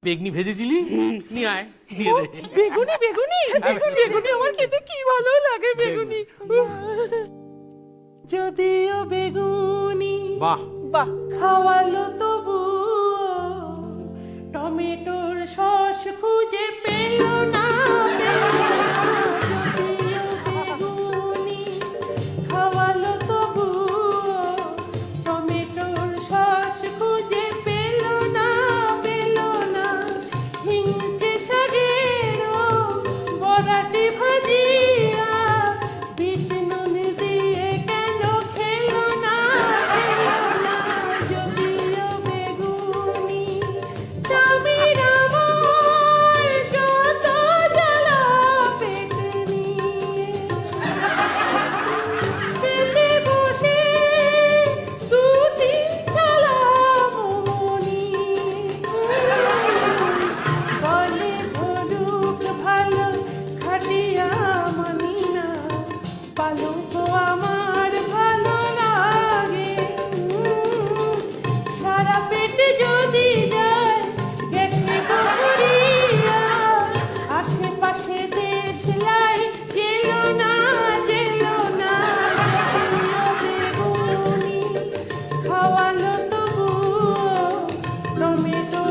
বেগনি ভেজেছিলি, নিয়ে আয়, দিয়ে দে। বেগুনি বেগুনি বেগুনি আমার খেতে কি ভালো লাগে বেগুনি। উফ। যদিও বেগুনি বাহ বাহ খাওয়ালো তবু টমেটোর সস খুঁজে পেল না। যদিও বেগুনি খাওয়ালো তবু টমেটোর সস খুঁজে পেল না। হিংচে শাকেরও বড়াটি ভাজিয়া বিট নুন দিয়ে কেন খেলো না। যদিও বেগুনি স্বামীর আমার যত জ্বালা পেট নিয়ে খেতে বসে দু তিন চালা মনি বলে ধরুক ভালো খাটিয়া মানি না পালক আমার ভালো লাগে। সারা পেটে যদি যায় গেছে গড়িয়া আশেপাশে দেশ লাই জেল না। বেগুনি খাওয়ালো তবু টমেটো